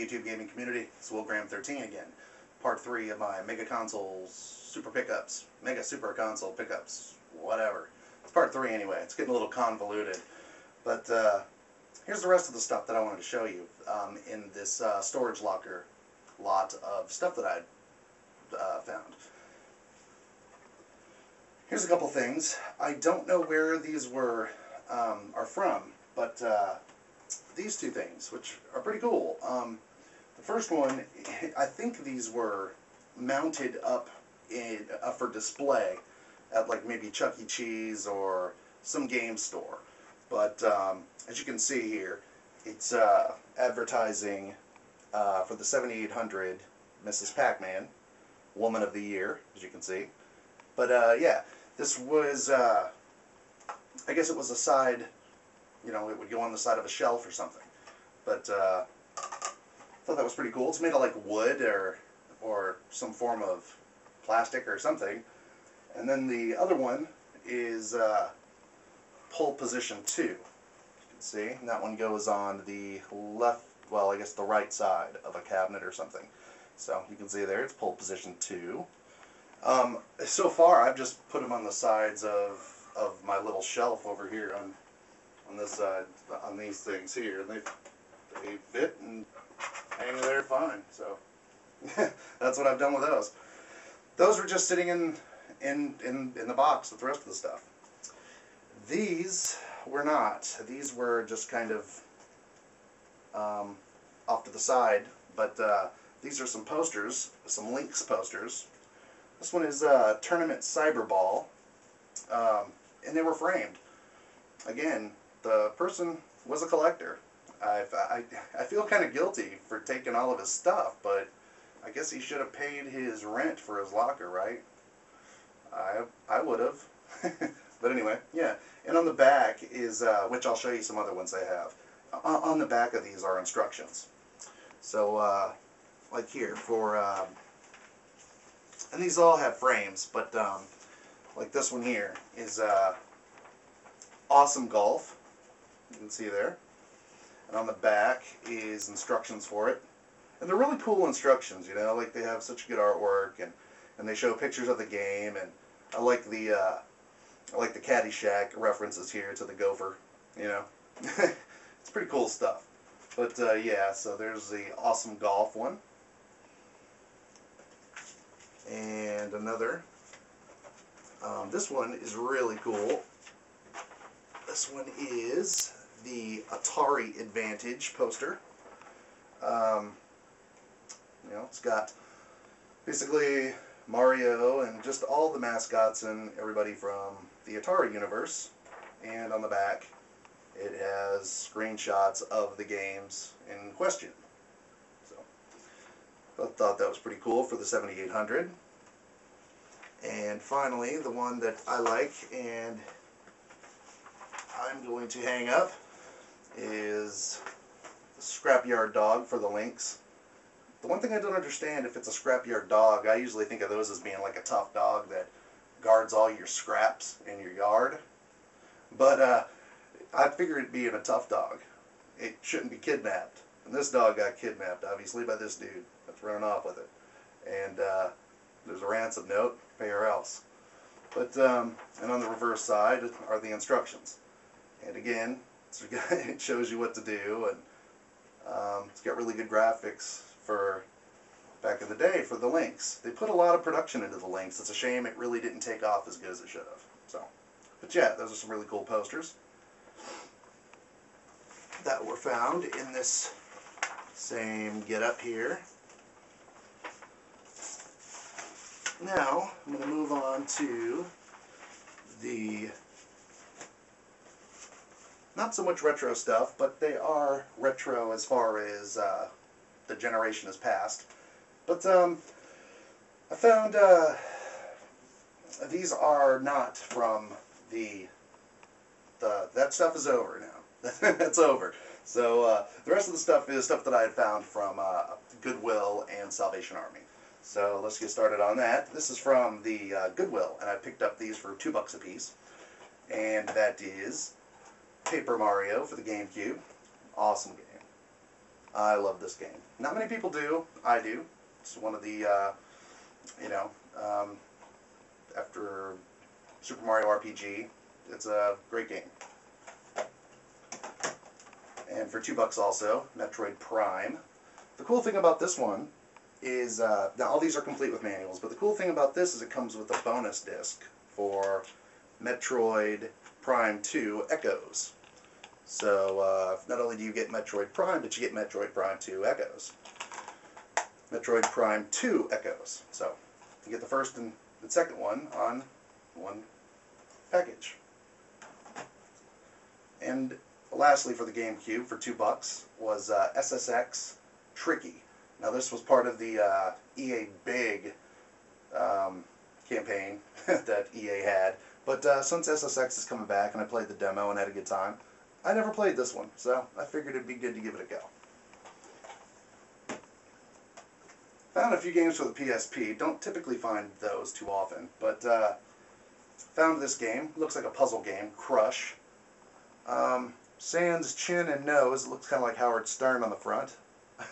YouTube gaming community? It's Will13 again. Part 3 of my Mega Consoles Super Pickups. Mega Super Console Pickups. Whatever. It's Part 3 anyway. It's getting a little convoluted. But here's the rest of the stuff that I wanted to show you in this storage locker lot of stuff that I found. Here's a couple things. I don't know where these are from, but these two things, which are pretty cool. The first one, I think these were mounted up in for display at like maybe Chuck E. Cheese or some game store. But as you can see here, it's advertising for the 7800 Mrs. Pac-Man, Woman of the Year, as you can see. But yeah, this was, I guess it was a side, you know, it would go on the side of a shelf or something. But I thought that was pretty cool. It's made of like wood or some form of plastic or something. And then the other one is pole position 2. You can see, and that one goes on the left, well, I guess the right side of a cabinet or something. So you can see there, it's pole position 2. So far, I've just put them on the sides of my little shelf over here on this side, on these things here, and they fit and hang there fine. So that's what I've done with those. Those were just sitting in the box with the rest of the stuff. These were not. These were just kind of off to the side, but these are some posters, some Lynx posters. This one is Tournament Cyberball, and they were framed. Again, the person was a collector. I feel kind of guilty for taking all of his stuff, but I guess he should have paid his rent for his locker, right? I would have. But anyway, yeah. And on the back is, which I'll show you some other ones I have. On the back of these are instructions. So, like here, for, and these all have frames, but like this one here is Awesome Golf. You can see there. And on the back is instructions for it. And they're really cool instructions, you know, like they have such good artwork, and they show pictures of the game, and I like the Caddyshack references here to the gopher, you know. It's pretty cool stuff. But yeah, so there's the Awesome Golf one. And another. This one is really cool. This one is the Atari Advantage poster. You know, it's got basically Mario and just all the mascots and everybody from the Atari universe. And on the back, it has screenshots of the games in question. So, I thought that was pretty cool for the 7800. And finally, the one that I like and I'm going to hang up is the Scrapyard Dog for the Lynx. The one thing I don't understand, if it's a scrapyard dog, I usually think of those as being like a tough dog that guards all your scraps in your yard. But I figured it being a tough dog, it shouldn't be kidnapped. And this dog got kidnapped, obviously, by this dude that's running off with it. And there's a ransom note, pay or else. But and on the reverse side are the instructions. And again, it shows you what to do, and it's got really good graphics for back in the day for the Lynx. They put a lot of production into the Lynx. It's a shame it really didn't take off as good as it should have. So, but yeah, those are some really cool posters that were found in this same getup here. Now, I'm going to move on to the not so much retro stuff, but they are retro as far as the generation has passed. But I found these are not from that stuff is over now. That's over. So the rest of the stuff is stuff that I had found from Goodwill and Salvation Army. So let's get started on that. This is from the Goodwill, and I picked up these for $2 a piece. And that is Paper Mario for the GameCube. Awesome game. I love this game. Not many people do. I do. It's one of the, you know, after Super Mario RPG, it's a great game. And for $2 also, Metroid Prime. The cool thing about this one is, now all these are complete with manuals, but the cool thing about this is it comes with a bonus disc for Metroid Prime 2 Echoes. So not only do you get Metroid Prime, but you get Metroid Prime 2 Echoes. Metroid Prime 2 Echoes. So you get the first and the second one on one package. And lastly, for the GameCube, for $2, was SSX Tricky. Now this was part of the EA Big campaign that EA had. But since SSX is coming back and I played the demo and had a good time, I never played this one, so I figured it'd be good to give it a go. Found a few games for the PSP. Don't typically find those too often, but found this game. Looks like a puzzle game, Crush. Sans chin and nose. It looks kind of like Howard Stern on the front.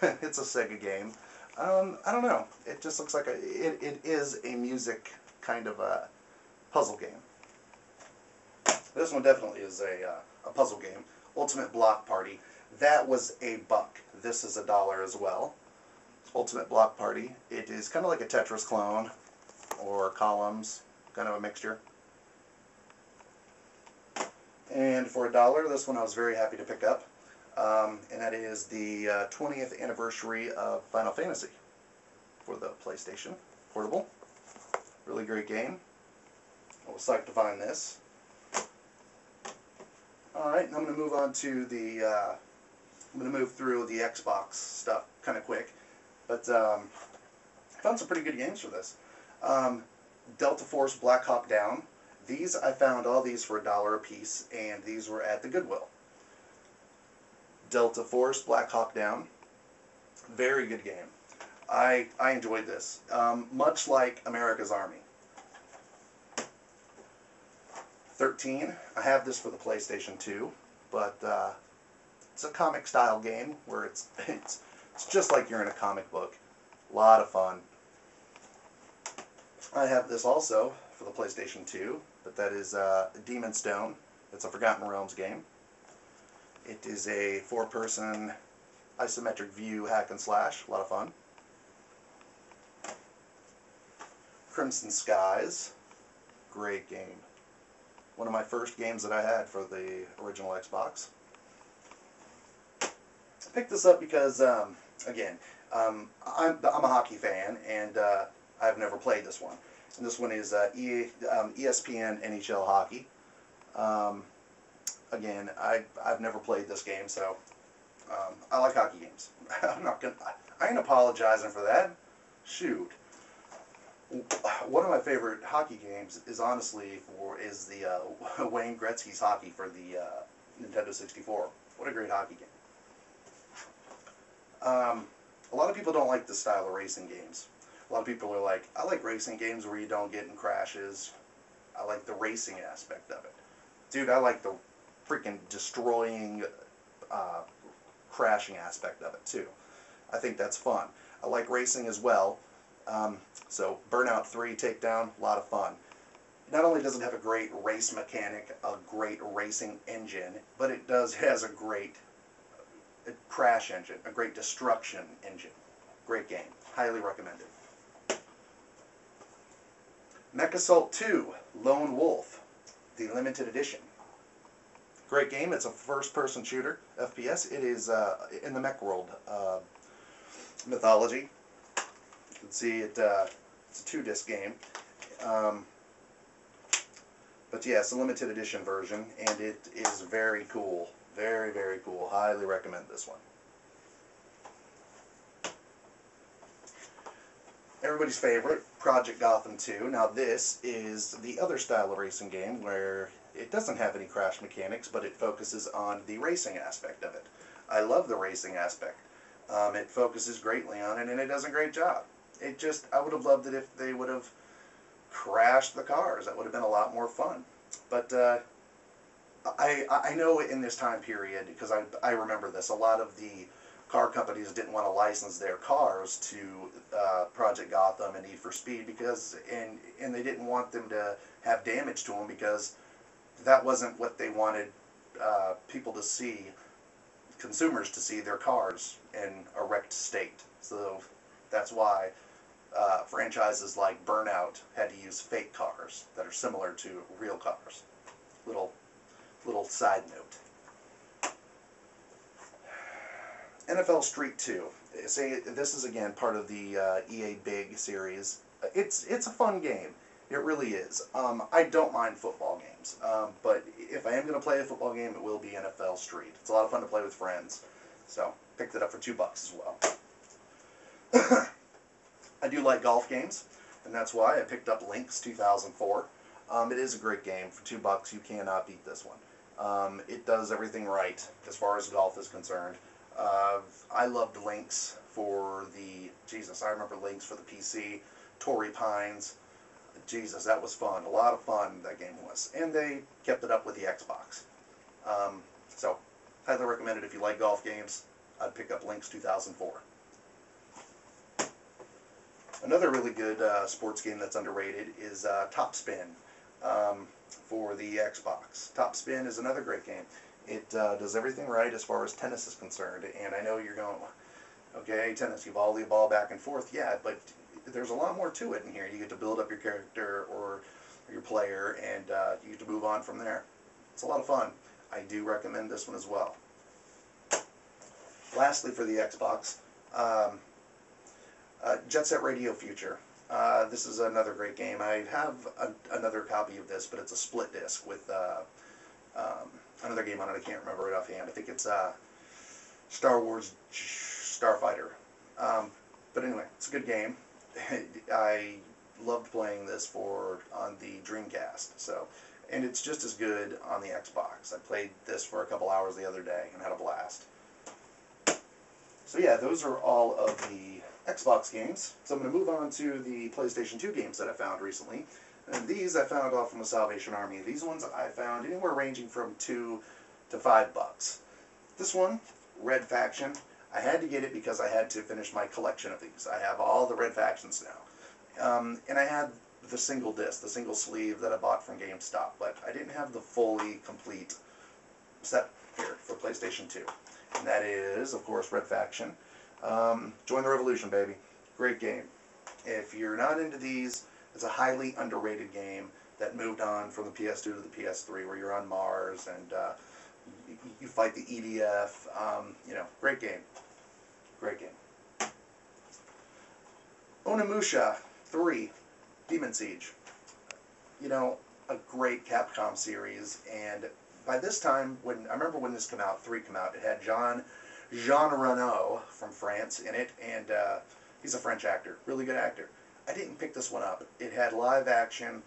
It's a Sega game. I don't know. It just looks like it is a music kind of a puzzle game. This one definitely is a puzzle game. Ultimate Block Party. That was $1. This is $1 as well. Ultimate Block Party. It is kind of like a Tetris clone or Columns, kind of a mixture. And for $1, this one I was very happy to pick up. And that is the 20th anniversary of Final Fantasy for the PlayStation Portable. Really great game. I was psyched to find this. Alright, I'm going to move on to the, I'm going to move through the Xbox stuff kind of quick. But I found some pretty good games for this. Delta Force Black Hawk Down. These, I found all these for $1 a piece, and these were at the Goodwill. Delta Force Black Hawk Down. Very good game. I enjoyed this. Much like America's Army. 13. I have this for the PlayStation 2, but it's a comic style game where it's just like you're in a comic book. A lot of fun. I have this also for the PlayStation 2, but that is Demon Stone. It's a Forgotten Realms game. It is a 4-person isometric view hack and slash. A lot of fun. Crimson Skies. Great game. One of my first games that I had for the original Xbox. I picked this up because, again, I'm a hockey fan, and I've never played this one. And this one is ESPN NHL Hockey. Again, I've never played this game, so I like hockey games. I ain't apologizing for that. Shoot. One of my favorite hockey games is honestly the Wayne Gretzky's hockey for the Nintendo 64. What a great hockey game. A lot of people don't like this style of racing games. A lot of people are like, I like racing games where you don't get in crashes. I like the racing aspect of it. Dude, I like the freaking destroying, crashing aspect of it too. I think that's fun. I like racing as well. So Burnout 3 Takedown, a lot of fun. Not only does it have a great race mechanic, a great racing engine, but it has a great crash engine, a great destruction engine. Great game. Highly recommended. MechAssault 2 Lone Wolf, the limited edition. Great game. It's a first-person shooter, FPS. It is in the mech world mythology. You can see it. It's a 2-disc game. But yeah, it's a limited edition version, and it is very cool. Very, very cool. Highly recommend this one. Everybody's favorite, Project Gotham 2. Now this is the other style of racing game where it doesn't have any crash mechanics, but it focuses on the racing aspect of it. I love the racing aspect. It focuses greatly on it, and it does a great job. I would have loved it if they would have crashed the cars. That would have been a lot more fun. But I know in this time period, because I remember this, a lot of the car companies didn't want to license their cars to Project Gotham and Need for Speed because, and they didn't want them to have damage to them because that wasn't what they wanted people to see, consumers to see their cars in a wrecked state. So that's why franchises like Burnout had to use fake cars that are similar to real cars. Little side note. NFL Street 2. Say this is again part of the EA Big series. It's a fun game. It really is. I don't mind football games, but if I am going to play a football game, it will be NFL Street. It's a lot of fun to play with friends, so picked it up for $2 as well. I do like golf games, and that's why I picked up Lynx 2004. It is a great game. For $2, you cannot beat this one. It does everything right as far as golf is concerned. I loved Lynx for the, I remember Lynx for the PC, Torrey Pines. Jesus, that was fun. A lot of fun that game was. And they kept it up with the Xbox. So, highly recommend it if you like golf games. I'd pick up Lynx 2004. Another really good sports game that's underrated is Top Spin for the Xbox. Top Spin is another great game. It does everything right as far as tennis is concerned. And I know you're going, okay, tennis, you volley the ball back and forth. Yeah, but there's a lot more to it in here. You get to build up your character or your player, and you get to move on from there. It's a lot of fun. I do recommend this one as well. Lastly, for the Xbox, Jet Set Radio Future. This is another great game. I have another copy of this, but it's a split disc with another game on it. I can't remember it offhand. I think it's Star Wars Starfighter. But anyway, it's a good game. I loved playing this on the Dreamcast, and it's just as good on the Xbox. I played this for a couple hours the other day and had a blast. So yeah, those are all of the Xbox games. So I'm going to move on to the PlayStation 2 games that I found recently. And these I found off from the Salvation Army. These ones I found anywhere ranging from $2 to $5. This one, Red Faction, I had to get it because I had to finish my collection of these. I have all the Red Factions now. And I had the single disc, the single sleeve that I bought from GameStop, but I didn't have the fully complete set here for PlayStation 2. And that is, of course, Red Faction. Join the Revolution, baby. Great game. If you're not into these, it's a highly underrated game that moved on from the PS2 to the PS3, where you're on Mars and you fight the EDF. Great game. Great game. Onimusha 3, Demon Siege. A great Capcom series, and by this time, I remember when this came out, 3 came out, it had Jean Reno from France in it, and he's a French actor, really good actor. I didn't pick this one up. It had live action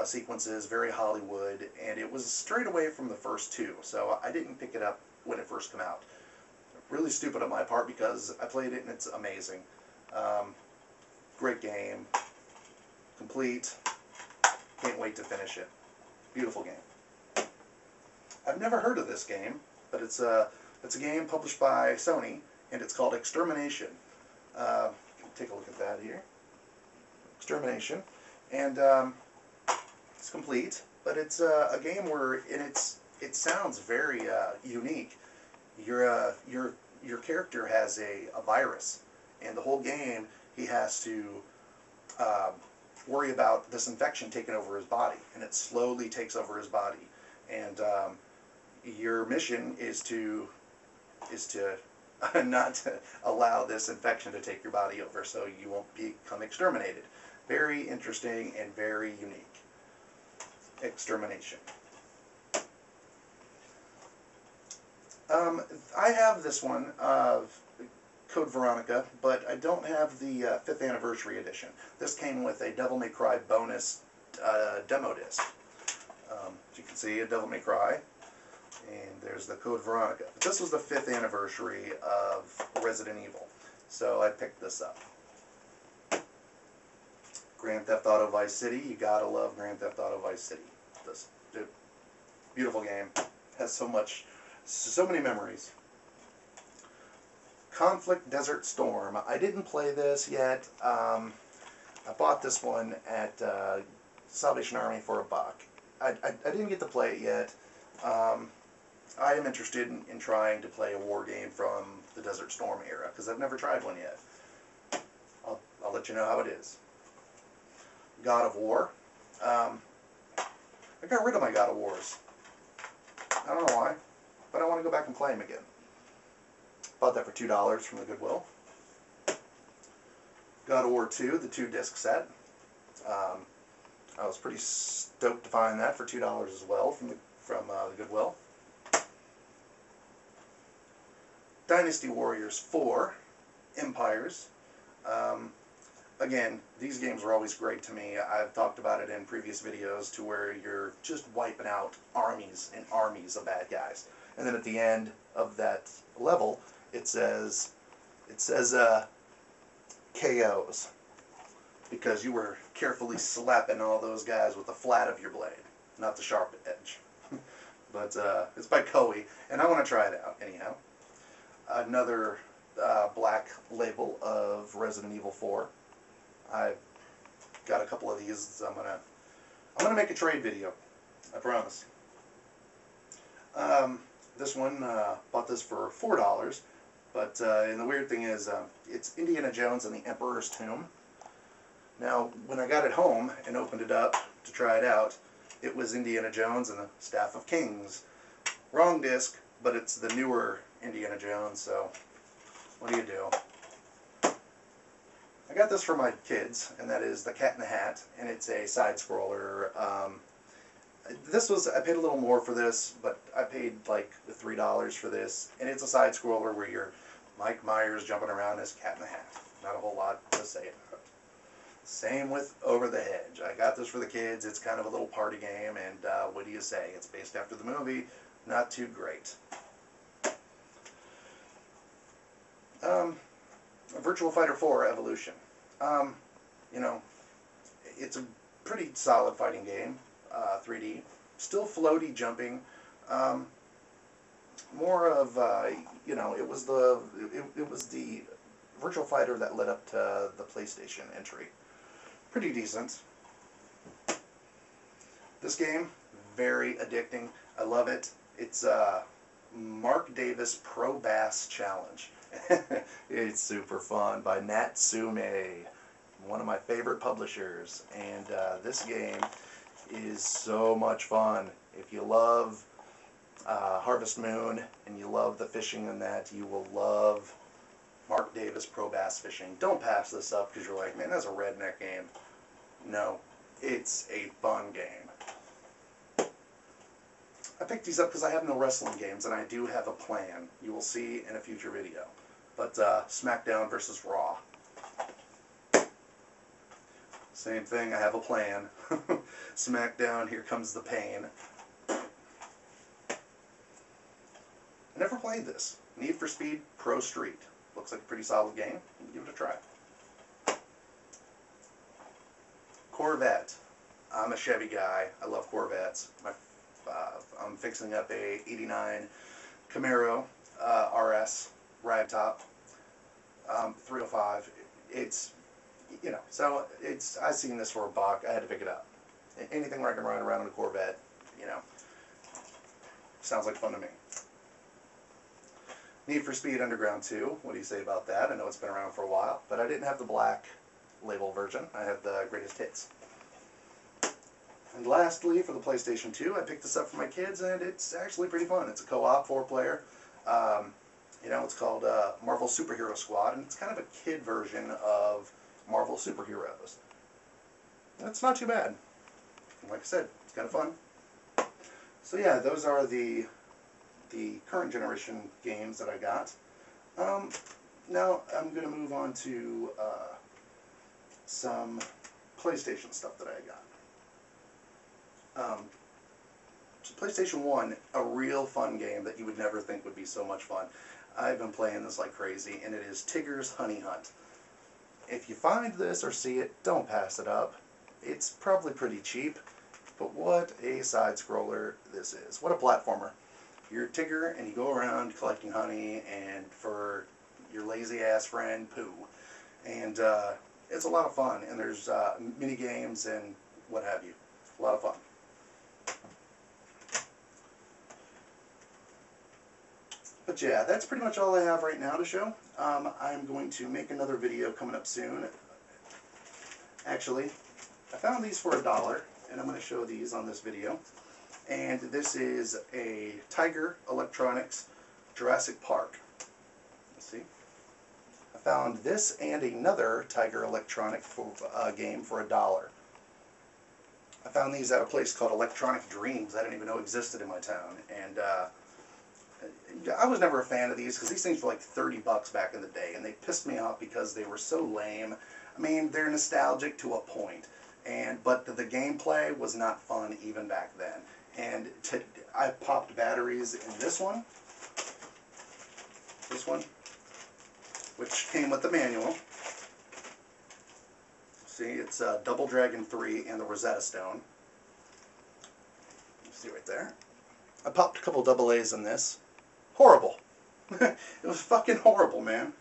sequences, very Hollywood, and it was straight away from the first 2, so I didn't pick it up when it first came out. Really stupid on my part because I played it and it's amazing. Great game. Complete. Can't wait to finish it. Beautiful game. I've never heard of this game, but it's a game published by Sony, and it's called Extermination. Take a look at that here. Extermination. And it's complete, but it's a game where it sounds very unique. Your character has a virus, and the whole game he has to worry about this infection taking over his body, and it slowly takes over his body. And your mission is to not to allow this infection to take your body over, so you won't become exterminated. Very interesting and very unique. Extermination. I have this one of Code Veronica, but I don't have the 5th anniversary edition. This came with a Devil May Cry bonus demo disc. As you can see, a Devil May Cry, and there's the Code Veronica. But this was the 5th anniversary of Resident Evil, so I picked this up. Grand Theft Auto Vice City, you gotta love Grand Theft Auto Vice City. This, dude, beautiful game, has so many memories. Conflict Desert Storm. I didn't play this yet. I bought this one at Salvation Army for $1. I didn't get to play it yet. I am interested in trying to play a war game from the Desert Storm era, because I've never tried one yet. I'll let you know how it is. God of War. I got rid of my God of Wars. I don't know why, but I want to go back and play them again. Bought that for $2 from the Goodwill. God of War 2, the 2-disc set. I was pretty stoked to find that for $2 as well from the Goodwill. Dynasty Warriors 4, Empires. Again, these games were always great to me. I've talked about it in previous videos, to where you're just wiping out armies and armies of bad guys. And then at the end of that level, it says KOs, because you were carefully slapping all those guys with the flat of your blade, not the sharp edge. But it's by Koei, and I want to try it out anyhow. Another black label of Resident Evil 4. I've got a couple of these. I'm gonna make a trade video. I promise. This one, bought this for $4, but and the weird thing is, it's Indiana Jones and the Emperor's Tomb. Now, when I got it home and opened it up to try it out, it was Indiana Jones and the Staff of Kings. Wrong disc, but it's the newer Indiana Jones, so what do you do? I got this for my kids, and that is The Cat in the Hat, and it's a side-scroller. I paid a little more for this, but I paid like $3 for this, and it's a side-scroller where you're Mike Myers jumping around as Cat in the Hat. Not a whole lot to say about it. Same with Over the Hedge. I got this for the kids. It's kind of a little party game, and what do you say? It's based after the movie. Not too great. Virtua Fighter 4 Evolution. You know, it's a pretty solid fighting game. 3D. Still floaty jumping. More of, you know, it was the Virtual Fighter that led up to the PlayStation entry. Pretty decent. This game, very addicting. I love it. It's Mark Davis Pro Bass Challenge. It's super fun, by Natsume, one of my favorite publishers. And this game is so much fun. If you love Harvest Moon and you love the fishing and that, you will love Mark Davis Pro Bass Fishing. Don't pass this up because you're like, man, that's a redneck game. No, it's a fun game. I picked these up because I have no wrestling games, and I do have a plan. You will see in a future video. But SmackDown versus Raw. Same thing, I have a plan. SmackDown, here comes the pain. I never played this. Need for Speed Pro Street. Looks like a pretty solid game. Give it a try. Corvette. I'm a Chevy guy. I love Corvettes. I'm fixing up a '89 Camaro RS ragtop 305. It's, you know, so it's, I seen this for $1. I had to pick it up. Anything where I can ride around in a Corvette, you know, sounds like fun to me. Need for Speed Underground 2. What do you say about that? I know it's been around for a while, but I didn't have the black label version. I had the greatest hits. And lastly, for the PlayStation 2, I picked this up for my kids, and it's actually pretty fun. It's a co-op 4-player. You know, it's called Marvel Superhero Squad, and it's kind of a kid version of Marvel Superheroes. And it's not too bad. Like I said, it's kind of fun. So yeah, those are the current generation games that I got. Now I'm going to move on to some PlayStation stuff that I got. So PlayStation 1, a real fun game that you would never think would be so much fun. I've been playing this like crazy, and it is Tigger's Honey Hunt. If you find this or see it, don't pass it up. It's probably pretty cheap, but what a side-scroller this is. What a platformer. You're Tigger, and you go around collecting honey, and for your lazy ass friend Pooh. And it's a lot of fun, and there's mini games and what have you. A lot of fun. But yeah, that's pretty much all I have right now to show. I'm going to make another video coming up soon. Actually, I found these for $1, and I'm going to show these on this video. And this is a Tiger Electronics Jurassic Park. Let's see. I found this and another Tiger Electronic game for $1. I found these at a place called Electronic Dreams I didn't even know existed in my town. And I was never a fan of these because these things were like 30 bucks back in the day, and they pissed me off because they were so lame. I mean, they're nostalgic to a point, but the gameplay was not fun even back then. And I popped batteries in this one, which came with the manual. See, it's Double Dragon 3 and the Rosetta Stone. You see right there. I popped a couple double A's in this. Horrible. It was fucking horrible, man.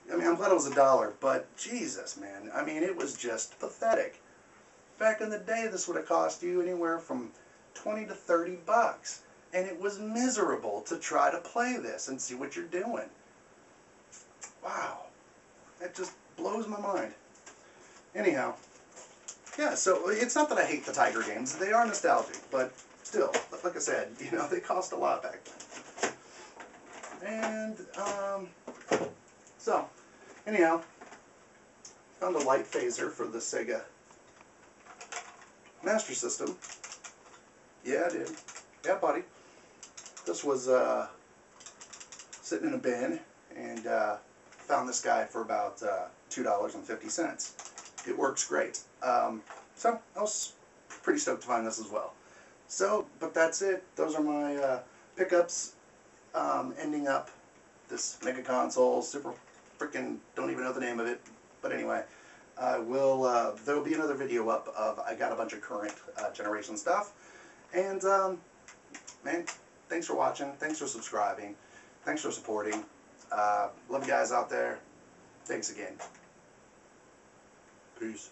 I mean, I'm glad it was $1, but Jesus, man. I mean, it was just pathetic. Back in the day, this would have cost you anywhere from 20 to 30 bucks. And it was miserable to try to play this and see what you're doing. Wow. That just blows my mind. Anyhow, yeah, so it's not that I hate the Tiger games. They are nostalgic, but still, like I said, you know, they cost a lot back then. And, so, anyhow, found a light phaser for the Sega Master System. Yeah, I did. Yeah, buddy. This was, sitting in a bin, and, found this guy for about, $2.50. It works great. So, I was pretty stoked to find this as well. So, but that's it. Those are my, pickups. Ending up this mega console, super freaking, don't even know the name of it, but anyway, I will, there will be another video up of, I got a bunch of current generation stuff, and, man, thanks for watching, thanks for subscribing, thanks for supporting, love you guys out there, thanks again, peace.